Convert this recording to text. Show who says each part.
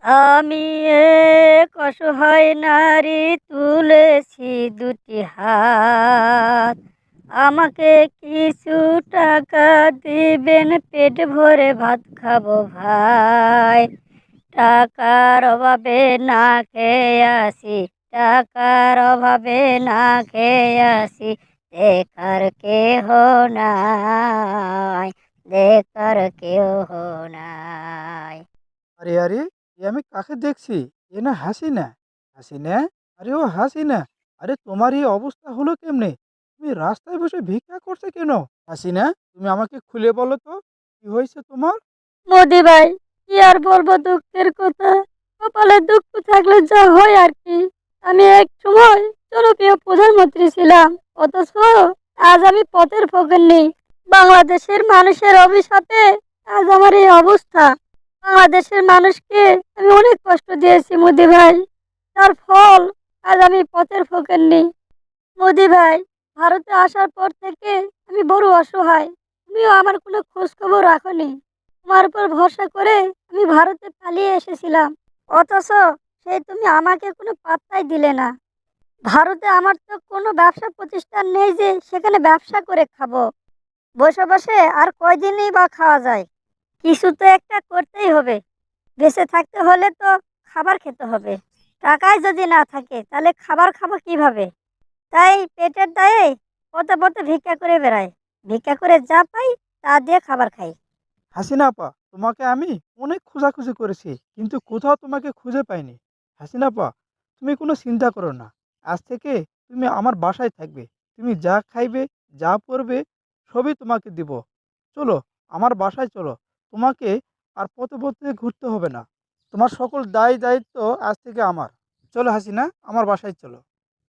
Speaker 1: আমি এক অসহায় নারী তুলেছি দুটি হাত। আমাকে কিছু টাকা দিবেন, পেট ভরে ভাত খাবো ভাই। টাকার অভাবে না খেয়ে আসি, টাকার অভাবে না খেয়ে আসি। দেখার কেহ নাই, দেখার কেহ নাই।
Speaker 2: আরে আরে, এ আমি কাকে দেখছি? এ না হাসিনা। হাসিনা? আরে ও হাসিনা। আরে তোমার এই অবস্থা হলো কেমনে? তুমি রাস্তায় বসে ভিক্ষা করছো কেন? হাসিনা, তুমি আমাকে খুলে বলো তো, কি হয়েছে তোমার?
Speaker 1: মোদি ভাই, কি আর বলবো দুঃখের কথা। কপালে দুঃখ থাকলে যা হয় আর কি। আমি এক সময় জনপ্রিয় প্রধানমন্ত্রী ছিলাম, অথচ আজ আমি পথের ফকির। বাংলাদেশের মানুষের অভিশাপে আজ আমার এই অবস্থা। বাংলাদেশের মানুষকে আমি অনেক কষ্ট দিয়েছি মোদি ভাই, তার ফল আজ আমি পথের ফকির। মোদি ভাই, ভারতে আসার পর থেকে আমি বড় অসহায়। তুমিও আমার কোনো খোঁজ খবর রাখোনি। তোমার উপর ভরসা করে আমি ভারতে পালিয়ে এসেছিলাম, অথচ সেই তুমি আমাকে কোনো পাত্তাই দিলে না। ভারতে আমার তো কোনো ব্যবসা প্রতিষ্ঠান নেই যে সেখানে ব্যবসা করে খাবো। বসে বসে আর কয়দিনই বা খাওয়া যায়? কিছু তো একটা করতেই হবে। বেঁচে থাকতে হলে তো খাবার খেতে হবে। টাকাই যদি না থাকে তাহলে খাবার খাবো কিভাবে? তাই পেটের দায়ে পথে পথে ভিক্ষা করে বেড়াই। ভিক্ষা করে যা পাই তা দিয়ে খাবার খাই।
Speaker 2: হাসিনা আপা, তোমাকে আমি অনেক খোঁজাখুঁজি করেছি, কিন্তু কোথাও তোমাকে খুঁজে পাইনি। হাসিনা আপা, তুমি কোনো চিন্তা করো না। আজ থেকে তুমি আমার বাসায় থাকবে। তুমি যা খাইবে, যা পরবে, সবই তোমাকে দিব। চলো, আমার বাসায় চলো। তোমাকে আর পথে পথে ঘুরতে হবে না। তোমার সকল দায় দায়িত্ব আজ থেকে আমার। চলো হাসিনা, আমার বাসায় চলো।